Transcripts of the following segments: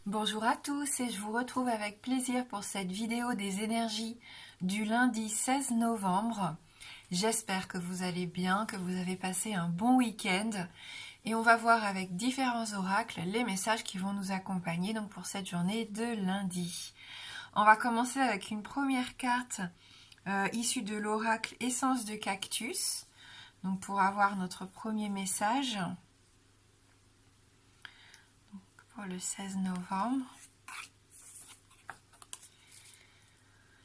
Bonjour à tous et je vous retrouve avec plaisir pour cette vidéo des énergies du lundi 16 novembre. J'espère que vous allez bien, que vous avez passé un bon week-end et on va voir avec différents oracles les messages qui vont nous accompagner donc pour cette journée de lundi. On va commencer avec une première carte issue de l'oracle Essence de Cactus, donc pour avoir notre premier message pour le 16 novembre.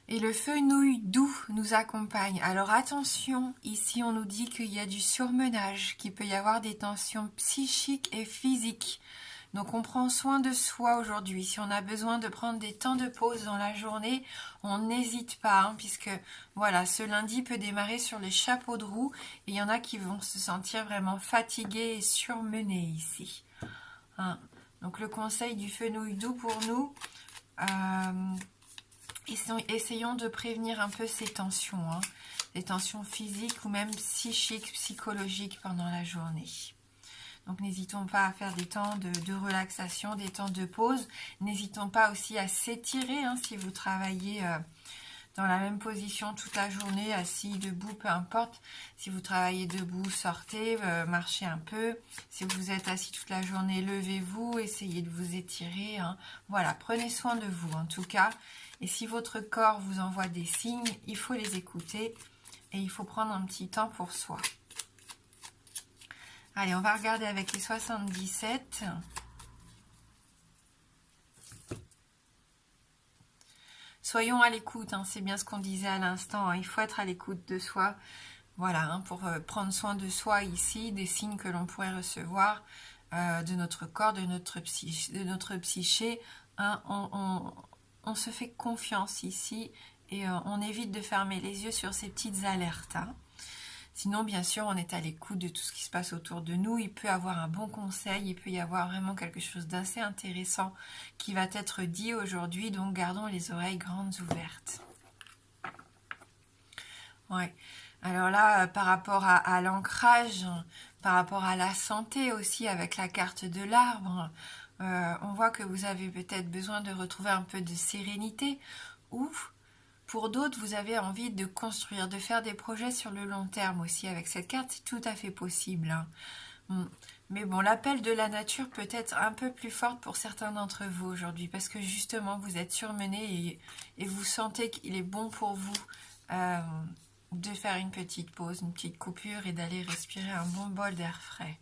Et le fenouil doux nous accompagne. Alors attention, ici on nous dit qu'il y a du surmenage, qu'il peut y avoir des tensions psychiques et physiques. Donc on prend soin de soi aujourd'hui. Si on a besoin de prendre des temps de pause dans la journée, on n'hésite pas, hein, puisque voilà, ce lundi peut démarrer sur les chapeaux de roue et il y en a qui vont se sentir vraiment fatigués et surmenés ici. Hein. Donc le conseil du fenouil doux pour nous... essayons de prévenir un peu ces tensions, hein, les tensions physiques ou même psychiques, psychologiques pendant la journée. Donc n'hésitons pas à faire des temps de relaxation, des temps de pause. N'hésitons pas aussi à s'étirer, hein, si vous travaillez dans la même position toute la journée, assis, debout, peu importe. Si vous travaillez debout, sortez, marchez un peu. Si vous êtes assis toute la journée, levez-vous, essayez de vous étirer. Hein. Voilà, prenez soin de vous en tout cas. Et si votre corps vous envoie des signes, il faut les écouter et il faut prendre un petit temps pour soi. Allez, on va regarder avec les 77. Soyons à l'écoute, hein, c'est bien ce qu'on disait à l'instant, hein, il faut être à l'écoute de soi, voilà, hein, pour prendre soin de soi ici, des signes que l'on pourrait recevoir de notre corps, de notre psyché, hein, on se fait confiance ici et on évite de fermer les yeux sur ces petites alertes. Hein. Sinon, bien sûr, on est à l'écoute de tout ce qui se passe autour de nous. Il peut y avoir un bon conseil, il peut y avoir vraiment quelque chose d'assez intéressant qui va être dit aujourd'hui. Donc, gardons les oreilles grandes ouvertes. Ouais. Alors là, par rapport à l'ancrage, par rapport à la santé aussi, avec la carte de l'arbre, on voit que vous avez peut-être besoin de retrouver un peu de sérénité ou... Pour d'autres, vous avez envie de construire, de faire des projets sur le long terme aussi. Avec cette carte, c'est tout à fait possible. Hein. Mais bon, l'appel de la nature peut être un peu plus forte pour certains d'entre vous aujourd'hui. Parce que justement, vous êtes surmenés et vous sentez qu'il est bon pour vous de faire une petite pause, une petite coupure et d'aller respirer un bon bol d'air frais.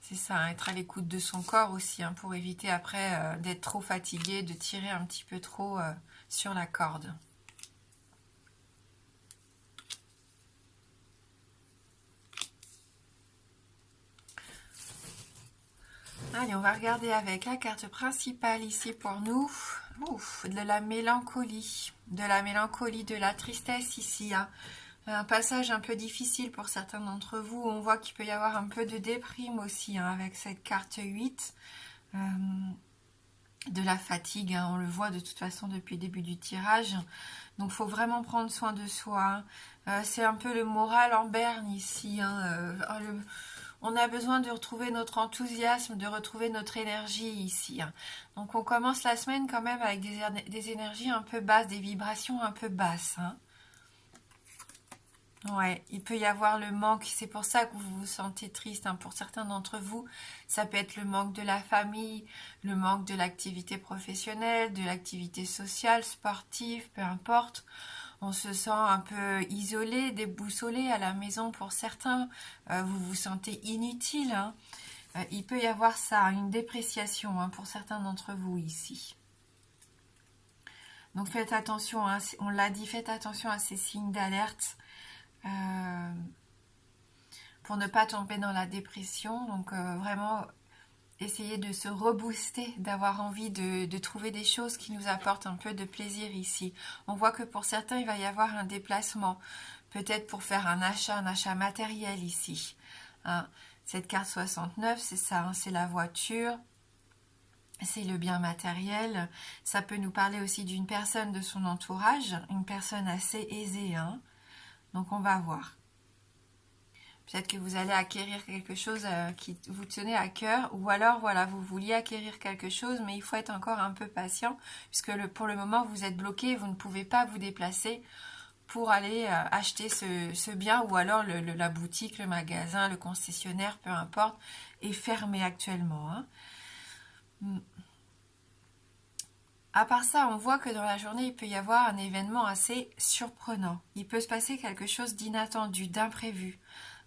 C'est ça, hein, être à l'écoute de son corps aussi, hein, pour éviter après d'être trop fatigué, de tirer un petit peu trop sur la corde. Allez, on va regarder avec la carte principale ici pour nous. De la mélancolie, de la tristesse ici. Hein. Un passage un peu difficile pour certains d'entre vous. On voit qu'il peut y avoir un peu de déprime aussi, hein, avec cette carte 8. De la fatigue, hein, on le voit de toute façon depuis le début du tirage. Donc il faut vraiment prendre soin de soi. Hein. C'est un peu le moral en berne ici. Hein. On a besoin de retrouver notre enthousiasme, de retrouver notre énergie ici. Hein. Donc on commence la semaine quand même avec des énergies un peu basses, des vibrations un peu basses. Hein. Ouais, il peut y avoir le manque, c'est pour ça que vous vous sentez triste, hein. Pour certains d'entre vous, ça peut être le manque de la famille, le manque de l'activité professionnelle, de l'activité sociale, sportive, peu importe. On se sent un peu isolé, déboussolé à la maison pour certains, vous vous sentez inutile. Hein. Il peut y avoir ça, une dépréciation, hein, pour certains d'entre vous ici. Donc faites attention, hein, on l'a dit, faites attention à ces signes d'alerte. Pour ne pas tomber dans la dépression, donc vraiment essayer de se rebooster, d'avoir envie de trouver des choses qui nous apportent un peu de plaisir ici. On voit que pour certains il va y avoir un déplacement, peut-être pour faire un achat matériel ici. Hein. Cette carte 69, c'est ça, hein, c'est la voiture, c'est le bien matériel. Ça peut nous parler aussi d'une personne de son entourage, une personne assez aisée, hein. Donc on va voir. Peut-être que vous allez acquérir quelque chose qui vous tenait à cœur, ou alors voilà, vous vouliez acquérir quelque chose, mais il faut être encore un peu patient, puisque pour le moment vous êtes bloqué, vous ne pouvez pas vous déplacer pour aller acheter ce bien, ou alors la boutique, le magasin, le concessionnaire, peu importe, est fermé actuellement. Hein. À part ça, on voit que dans la journée, il peut y avoir un événement assez surprenant. Il peut se passer quelque chose d'inattendu, d'imprévu.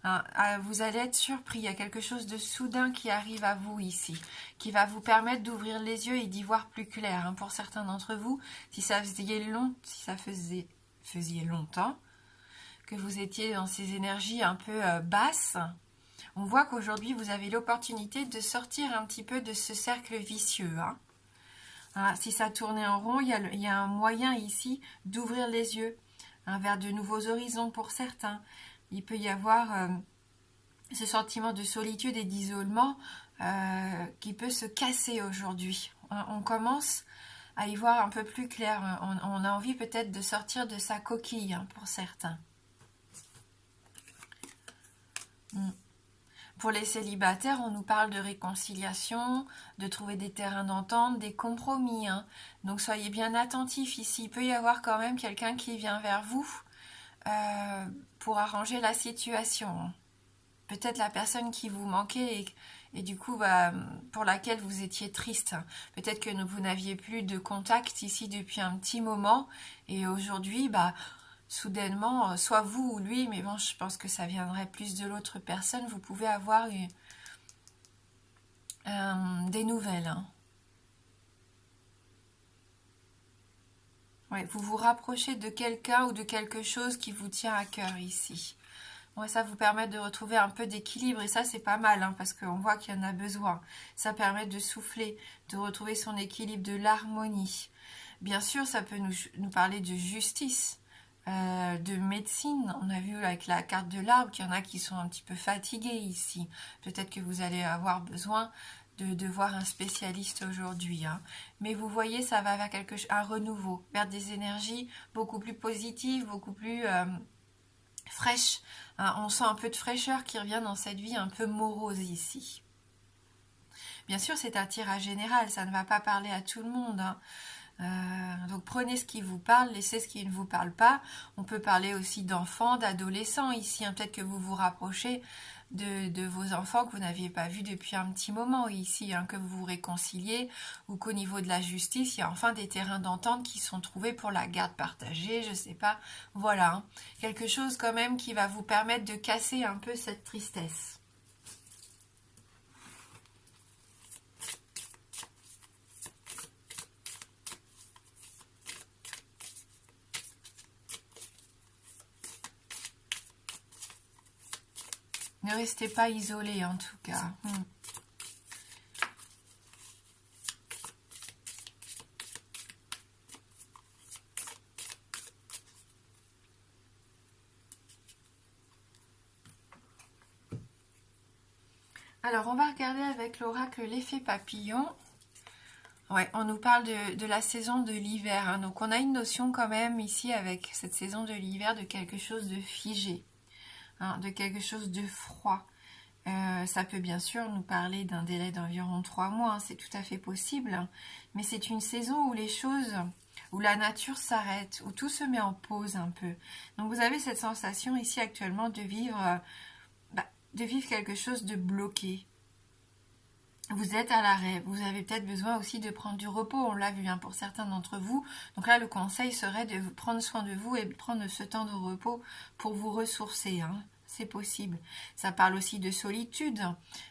Hein, vous allez être surpris, il y a quelque chose de soudain qui arrive à vous ici, qui va vous permettre d'ouvrir les yeux et d'y voir plus clair. Hein. Pour certains d'entre vous, si ça faisait longtemps que vous étiez dans ces énergies un peu basses, on voit qu'aujourd'hui, vous avez l'opportunité de sortir un petit peu de ce cercle vicieux. Hein. Ah, si ça tournait en rond, il y a un moyen ici d'ouvrir les yeux vers de nouveaux horizons pour certains. Il peut y avoir ce sentiment de solitude et d'isolement qui peut se casser aujourd'hui. On commence à y voir un peu plus clair. On a envie peut-être de sortir de sa coquille pour certains. Pour les célibataires, on nous parle de réconciliation, de trouver des terrains d'entente, des compromis. Hein. Donc soyez bien attentifs ici. Il peut y avoir quand même quelqu'un qui vient vers vous pour arranger la situation. Peut-être la personne qui vous manquait et du coup pour laquelle vous étiez triste. Peut-être que vous n'aviez plus de contact ici depuis un petit moment et aujourd'hui, soudainement, soit vous ou lui, mais bon, je pense que ça viendrait plus de l'autre personne, vous pouvez avoir des nouvelles. Hein. Ouais, vous vous rapprochez de quelqu'un ou de quelque chose qui vous tient à cœur ici. Ouais, ça vous permet de retrouver un peu d'équilibre et ça c'est pas mal hein, parce qu'on voit qu'il y en a besoin. Ça permet de souffler, de retrouver son équilibre, de l'harmonie. Bien sûr, ça peut nous parler de justice. De médecine, on a vu avec la carte de l'arbre qu'il y en a qui sont un petit peu fatigués ici. Peut-être que vous allez avoir besoin de voir un spécialiste aujourd'hui. Hein. Mais vous voyez, ça va vers un renouveau, vers des énergies beaucoup plus positives, beaucoup plus fraîches. Hein. On sent un peu de fraîcheur qui revient dans cette vie un peu morose ici. Bien sûr, c'est un tirage général, ça ne va pas parler à tout le monde. Hein. Donc prenez ce qui vous parle, laissez ce qui ne vous parle pas. On peut parler aussi d'enfants, d'adolescents ici. Hein. Peut-être que vous vous rapprochez de vos enfants que vous n'aviez pas vus depuis un petit moment ici, hein, que vous vous réconciliez ou qu'au niveau de la justice, il y a enfin des terrains d'entente qui sont trouvés pour la garde partagée, je sais pas. Voilà, hein. Quelque chose quand même qui va vous permettre de casser un peu cette tristesse. Ne restez pas isolés en tout cas. Alors on va regarder avec l'oracle l'effet papillon. Ouais, on nous parle de la saison de l'hiver. Hein. Donc on a une notion quand même ici avec cette saison de l'hiver de quelque chose de figé. Hein, de quelque chose de froid. Ça peut bien sûr nous parler d'un délai d'environ 3 mois, hein, c'est tout à fait possible, hein, mais c'est une saison où les choses, où la nature s'arrête, où tout se met en pause un peu. Donc vous avez cette sensation ici actuellement de vivre quelque chose de bloqué. Vous êtes à l'arrêt, vous avez peut-être besoin aussi de prendre du repos, on l'a vu hein, pour certains d'entre vous. Donc là, le conseil serait de prendre soin de vous et de prendre ce temps de repos pour vous ressourcer. Hein. C'est possible. Ça parle aussi de solitude.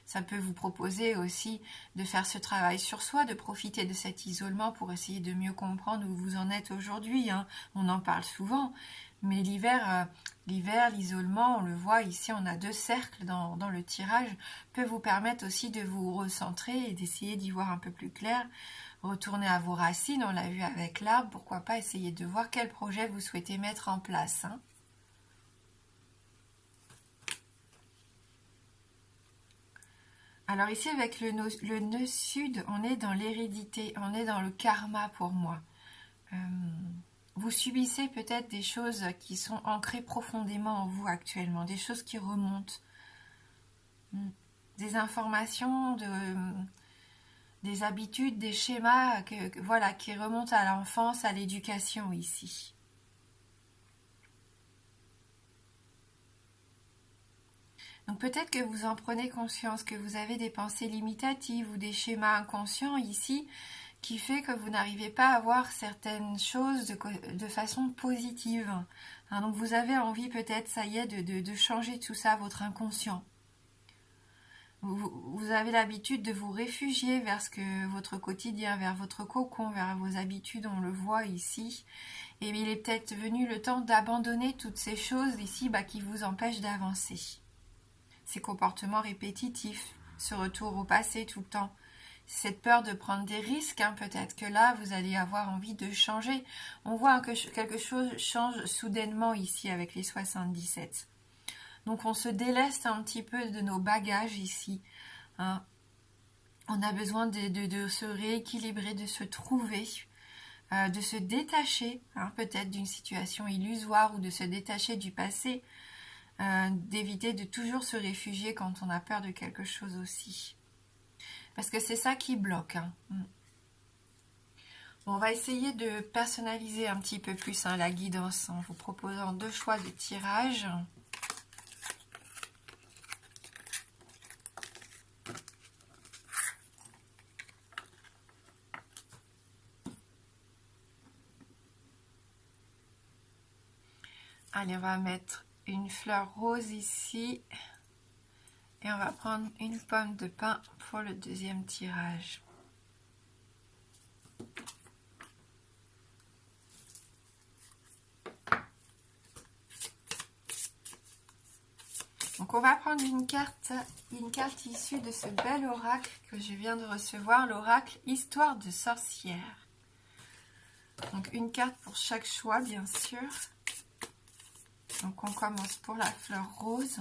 Ça peut vous proposer aussi de faire ce travail sur soi, de profiter de cet isolement pour essayer de mieux comprendre où vous en êtes aujourd'hui. Hein. On en parle souvent. Mais l'hiver, l'isolement, on le voit ici, on a 2 cercles dans le tirage, peut vous permettre aussi de vous recentrer et d'essayer d'y voir un peu plus clair. Retourner à vos racines, on l'a vu avec l'arbre, pourquoi pas essayer de voir quel projet vous souhaitez mettre en place. Hein. Alors ici, avec le nœud sud, on est dans l'hérédité, on est dans le karma pour moi. Vous subissez peut-être des choses qui sont ancrées profondément en vous actuellement, des choses qui remontent. Des informations, des habitudes, des schémas voilà, qui remontent à l'enfance, à l'éducation ici. Donc peut-être que vous en prenez conscience, que vous avez des pensées limitatives ou des schémas inconscients ici qui fait que vous n'arrivez pas à voir certaines choses de façon positive. Hein, donc vous avez envie peut-être, ça y est, de changer tout ça, votre inconscient. Vous avez l'habitude de vous réfugier vers votre quotidien, vers votre cocon, vers vos habitudes, on le voit ici. Et il est peut-être venu le temps d'abandonner toutes ces choses ici qui vous empêchent d'avancer. Ces comportements répétitifs, ce retour au passé tout le temps, cette peur de prendre des risques, peut-être que là vous allez avoir envie de changer. On voit que quelque chose change soudainement ici avec les 77. Donc on se déleste un petit peu de nos bagages ici. Hein. On a besoin de se rééquilibrer, de se trouver, de se détacher peut-être d'une situation illusoire ou de se détacher du passé. D'éviter de toujours se réfugier quand on a peur de quelque chose aussi. Parce que c'est ça qui bloque. Bon, on va essayer de personnaliser un petit peu plus la guidance en vous proposant 2 choix de tirage. Allez, on va mettre une fleur rose ici et on va prendre une pomme de pin pour le deuxième tirage. Donc on va prendre une carte issue de ce bel oracle que je viens de recevoir, l'oracle Histoire de sorcière. Donc une carte pour chaque choix bien sûr. Donc on commence pour la fleur rose.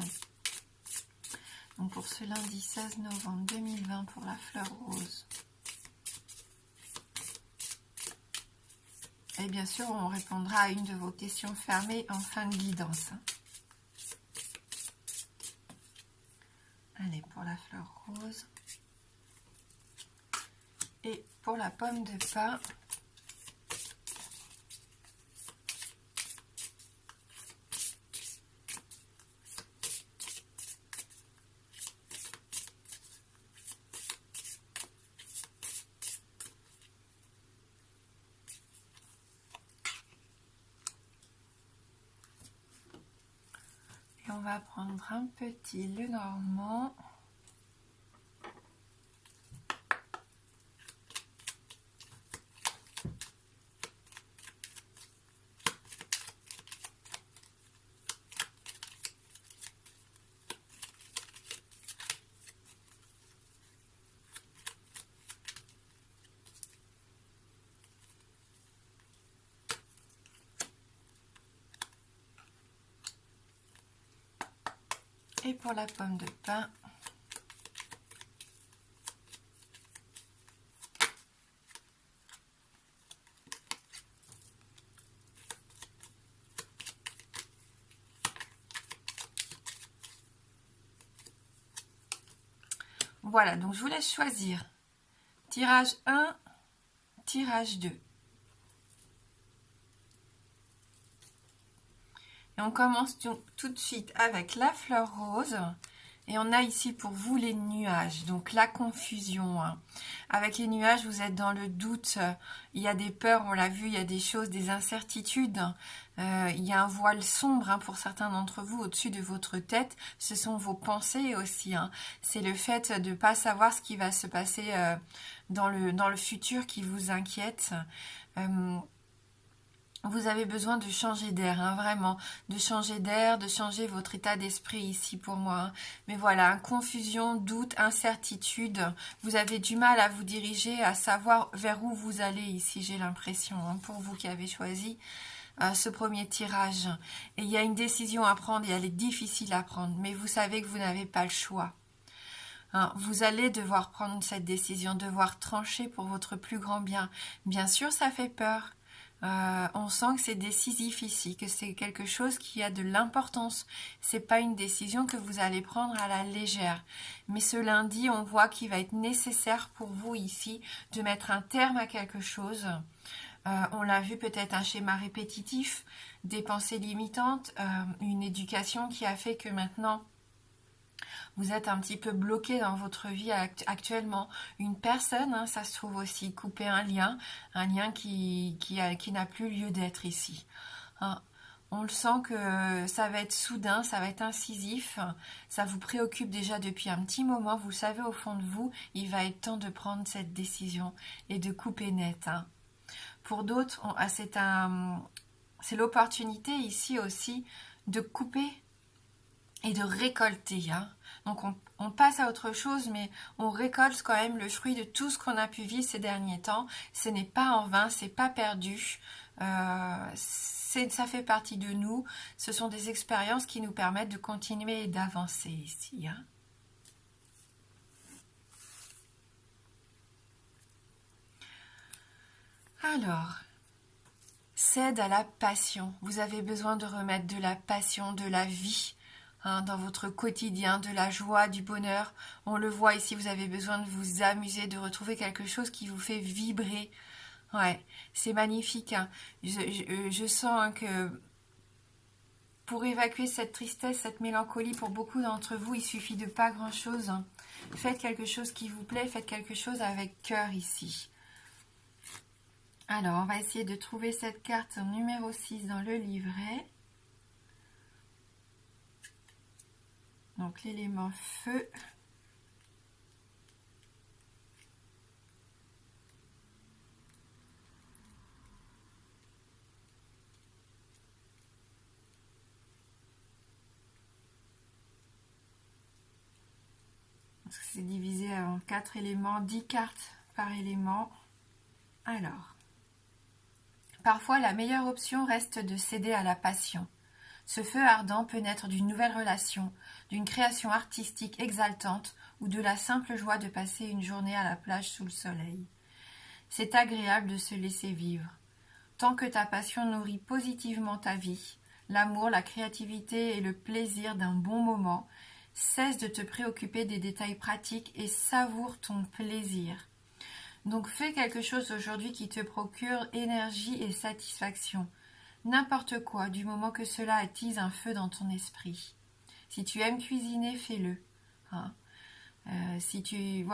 Donc pour ce lundi 16 novembre 2020 pour la fleur rose. Et bien sûr on répondra à une de vos questions fermées en fin de guidance. Allez, pour la fleur rose. Et pour la pomme de pin. Et on va prendre un petit Lenormand. Et pour la pomme de pin, voilà, donc je vous laisse choisir. Tirage 1, tirage 2. Et on commence tout de suite avec la fleur rose. Et on a ici pour vous les nuages, donc la confusion. Avec les nuages, vous êtes dans le doute, il y a des peurs, on l'a vu, il y a des choses, des incertitudes. Il y a un voile sombre pour certains d'entre vous au-dessus de votre tête. Ce sont vos pensées aussi. C'est le fait de ne pas savoir ce qui va se passer dans le futur qui vous inquiète. Vous avez besoin de changer d'air, vraiment, de changer d'air, de changer votre état d'esprit ici pour moi. Mais voilà, confusion, doute, incertitude, vous avez du mal à vous diriger, à savoir vers où vous allez ici, j'ai l'impression, pour vous qui avez choisi ce premier tirage. Et il y a une décision à prendre et elle est difficile à prendre, mais vous savez que vous n'avez pas le choix. Vous allez devoir prendre cette décision, devoir trancher pour votre plus grand bien. Bien sûr, ça fait peur. On sent que c'est décisif ici, que c'est quelque chose qui a de l'importance. C'est pas une décision que vous allez prendre à la légère. Mais ce lundi, on voit qu'il va être nécessaire pour vous ici de mettre un terme à quelque chose. On l'a vu, peut-être un schéma répétitif, des pensées limitantes, une éducation qui a fait que maintenant vous êtes un petit peu bloqué dans votre vie actuellement. Une personne, hein, ça se trouve aussi, couper un lien qui n'a plus lieu d'être ici. Hein. On le sent que ça va être soudain, ça va être incisif, ça vous préoccupe déjà depuis un petit moment, vous le savez au fond de vous, il va être temps de prendre cette décision et de couper net. Hein. Pour d'autres, c'est l'opportunité ici aussi de couper et de récolter. Hein. Donc on passe à autre chose, mais on récolte quand même le fruit de tout ce qu'on a pu vivre ces derniers temps. Ce n'est pas en vain, c'est pas perdu. Ça fait partie de nous. Ce sont des expériences qui nous permettent de continuer et d'avancer ici. Hein. Alors, cède à la passion. Vous avez besoin de remettre de la passion, de la vie dans votre quotidien, de la joie, du bonheur. On le voit ici, vous avez besoin de vous amuser, de retrouver quelque chose qui vous fait vibrer. Ouais, c'est magnifique. Hein. Je sens que pour évacuer cette tristesse, cette mélancolie, pour beaucoup d'entre vous, il suffit de pas grand-chose. Hein. Faites quelque chose qui vous plaît, faites quelque chose avec cœur ici. Alors, on va essayer de trouver cette carte numéro 6 dans le livret. Donc, l'élément feu. C'est divisé en 4 éléments, 10 cartes par élément. Alors, parfois la meilleure option reste de céder à la passion. Ce feu ardent peut naître d'une nouvelle relation, d'une création artistique exaltante ou de la simple joie de passer une journée à la plage sous le soleil. C'est agréable de se laisser vivre. Tant que ta passion nourrit positivement ta vie, l'amour, la créativité et le plaisir d'un bon moment, cesse de te préoccuper des détails pratiques et savoure ton plaisir. Donc fais quelque chose aujourd'hui qui te procure énergie et satisfaction. N'importe quoi, du moment que cela attise un feu dans ton esprit. Si tu aimes cuisiner, fais-le. Hein. Si tu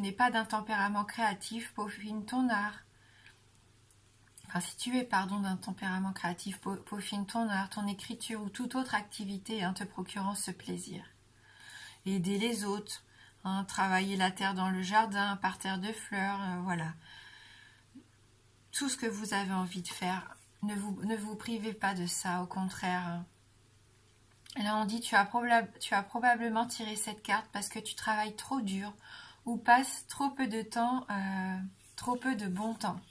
n'es pas d'un tempérament créatif, peaufine ton art. Enfin, si tu es, d'un tempérament créatif, peaufine ton art, ton écriture ou toute autre activité te procurant ce plaisir. Aider les autres, travailler la terre dans le jardin, un parterre de fleurs, voilà. Tout ce que vous avez envie de faire, ne vous privez pas de ça, au contraire. Là, on dit tu as probablement tiré cette carte parce que tu travailles trop dur ou passes trop peu de temps, trop peu de bon temps.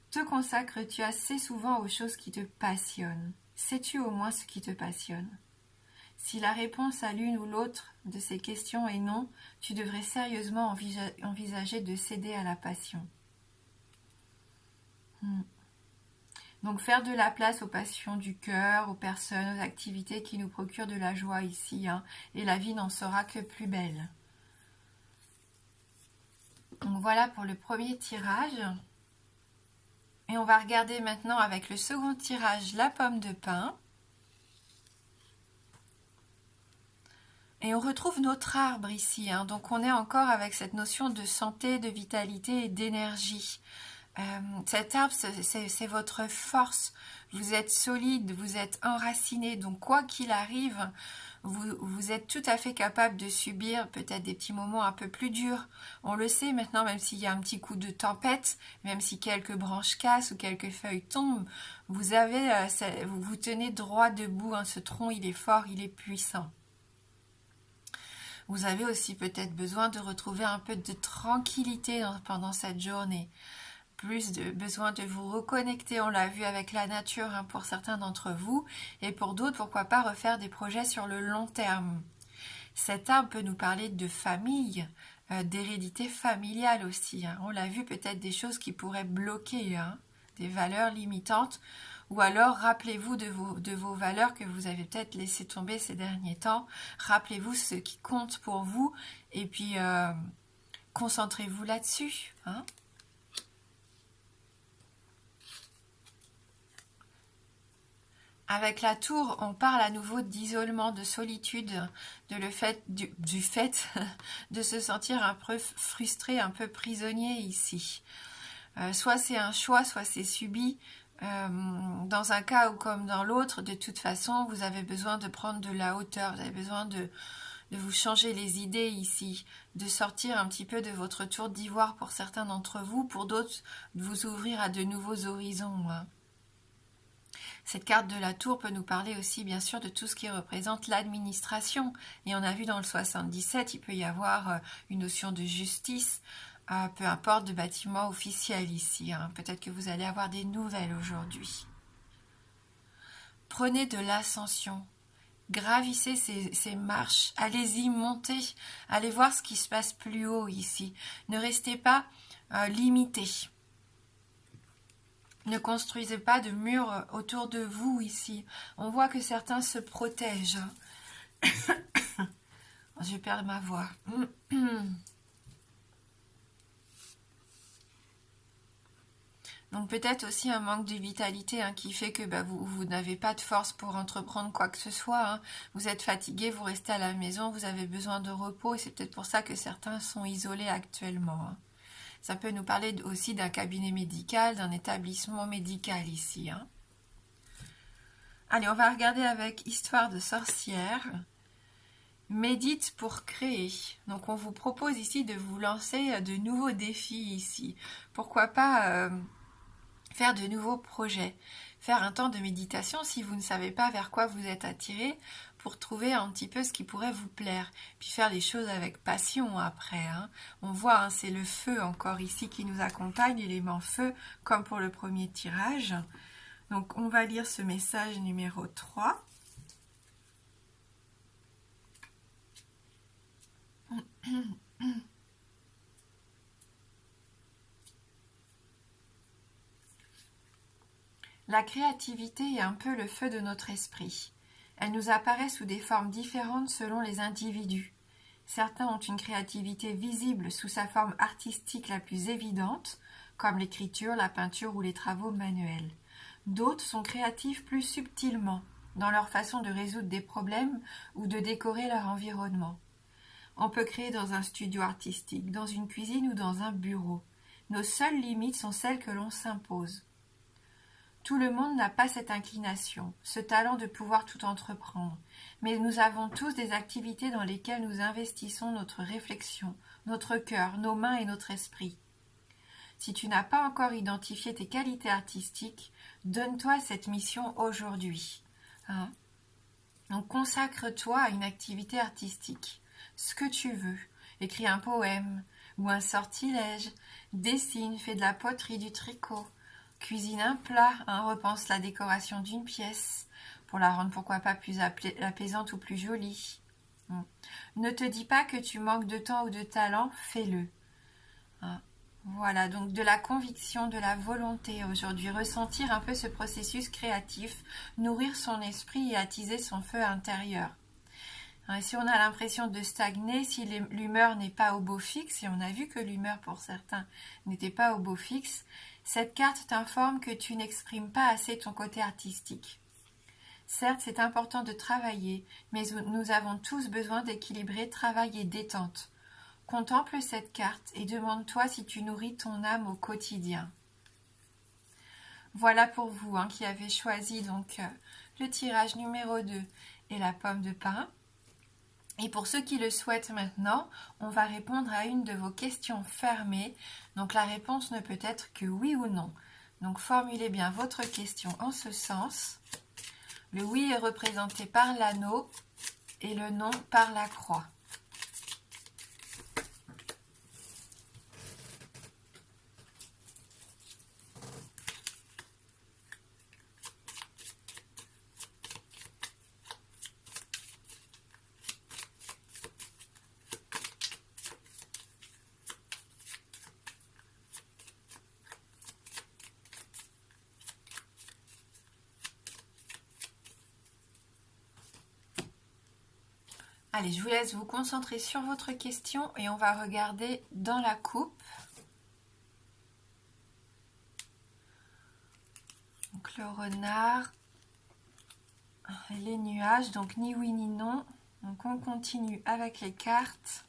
Te consacres-tu assez souvent aux choses qui te passionnent? Sais-tu au moins ce qui te passionne? Si la réponse à l'une ou l'autre de ces questions est non, tu devrais sérieusement envisager de céder à la passion. Donc faire de la place aux passions du cœur, aux personnes, aux activités qui nous procurent de la joie ici, et la vie n'en sera que plus belle. Donc voilà pour le premier tirage. Et on va regarder maintenant avec le second tirage la pomme de pin. Et on retrouve notre arbre ici, donc on est encore avec cette notion de santé, de vitalité et d'énergie. Cet arbre, c'est votre force. Vous êtes solide, vous êtes enraciné, donc quoi qu'il arrive, vous êtes tout à fait capable de subir peut-être des petits moments un peu plus durs. On le sait maintenant, même s'il y a un petit coup de tempête, même si quelques branches cassent ou quelques feuilles tombent, vous tenez droit debout, ce tronc il est fort, il est puissant. Vous avez aussi peut-être besoin de retrouver un peu de tranquillité pendant cette journée. Plus de besoin de vous reconnecter, on l'a vu avec la nature pour certains d'entre vous, et pour d'autres, pourquoi pas refaire des projets sur le long terme. Cet arbre peut nous parler de famille, d'hérédité familiale aussi. On l'a vu, peut-être des choses qui pourraient bloquer des valeurs limitantes, ou alors rappelez-vous de vos valeurs que vous avez peut-être laissé tomber ces derniers temps. Rappelez-vous ce qui compte pour vous et puis concentrez-vous là-dessus. Hein. Avec la tour, on parle à nouveau d'isolement, de solitude, du fait de se sentir un peu frustré, un peu prisonnier ici. Soit c'est un choix, soit c'est subi. Dans un cas ou comme dans l'autre, de toute façon, vous avez besoin de prendre de la hauteur, vous avez besoin de vous changer les idées ici, de sortir un petit peu de votre tour d'ivoire pour certains d'entre vous, pour d'autres, de vous ouvrir à de nouveaux horizons. Hein. Cette carte de la tour peut nous parler aussi bien sûr de tout ce qui représente l'administration. Et on a vu dans le 77, il peut y avoir une notion de justice, peu importe de bâtiment officiel ici. Hein. Peut-être que vous allez avoir des nouvelles aujourd'hui. Prenez de l'ascension. Gravissez ces marches. Allez-y, montez. Allez voir ce qui se passe plus haut ici. Ne restez pas limité. Ne construisez pas de murs autour de vous ici. On voit que certains se protègent. Je vais perdre ma voix. Donc peut-être aussi un manque de vitalité hein, qui fait que vous n'avez pas de force pour entreprendre quoi que ce soit. Hein. Vous êtes fatigué, vous restez à la maison, vous avez besoin de repos et c'est peut-être pour ça que certains sont isolés actuellement. Hein. Ça peut nous parler aussi d'un cabinet médical, d'un établissement médical ici. Hein. Allez, on va regarder avec Histoire de sorcière. Médite pour créer. Donc on vous propose ici de vous lancer de nouveaux défis ici. Pourquoi pas faire de nouveaux projets. Faire un temps de méditation si vous ne savez pas vers quoi vous êtes attiré pour trouver un petit peu ce qui pourrait vous plaire. Puis faire les choses avec passion après. Hein. On voit, hein, c'est le feu encore ici qui nous accompagne, l'élément feu, comme pour le premier tirage. Donc on va lire ce message numéro 3. La créativité est un peu le feu de notre esprit. Elle nous apparaît sous des formes différentes selon les individus. Certains ont une créativité visible sous sa forme artistique la plus évidente, comme l'écriture, la peinture ou les travaux manuels. D'autres sont créatifs plus subtilement, dans leur façon de résoudre des problèmes ou de décorer leur environnement. On peut créer dans un studio artistique, dans une cuisine ou dans un bureau. Nos seules limites sont celles que l'on s'impose. Tout le monde n'a pas cette inclination, ce talent de pouvoir tout entreprendre, mais nous avons tous des activités dans lesquelles nous investissons notre réflexion, notre cœur, nos mains et notre esprit. Si tu n'as pas encore identifié tes qualités artistiques, donne-toi cette mission aujourd'hui. Hein? Donc consacre-toi à une activité artistique, ce que tu veux. Écris un poème ou un sortilège, dessine, fais de la poterie, du tricot. Cuisine un plat, hein, repense la décoration d'une pièce pour la rendre pourquoi pas plus apaisante ou plus jolie. Ne te dis pas que tu manques de temps ou de talent, fais-le. Hein. Voilà, donc de la conviction, de la volonté aujourd'hui, ressentir un peu ce processus créatif, nourrir son esprit et attiser son feu intérieur. Si on a l'impression de stagner, si l'humeur n'est pas au beau fixe, et on a vu que l'humeur pour certains n'était pas au beau fixe, cette carte t'informe que tu n'exprimes pas assez ton côté artistique. Certes, c'est important de travailler, mais nous avons tous besoin d'équilibrer travail et détente. Contemple cette carte et demande-toi si tu nourris ton âme au quotidien. Voilà pour vous qui avez choisi donc le tirage numéro 2 et la pomme de pin. Et pour ceux qui le souhaitent maintenant, on va répondre à une de vos questions fermées. Donc la réponse ne peut être que oui ou non. Donc formulez bien votre question en ce sens. Le oui est représenté par l'anneau et le non par la croix. Allez, je vous laisse vous concentrer sur votre question et on va regarder dans la coupe. Donc le renard, les nuages, donc ni oui ni non. Donc on continue avec les cartes.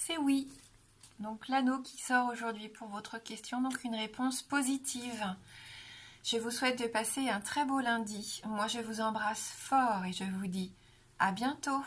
C'est oui. Donc l'anneau qui sort aujourd'hui pour votre question, donc une réponse positive. Je vous souhaite de passer un très beau lundi. Moi je vous embrasse fort et je vous dis à bientôt.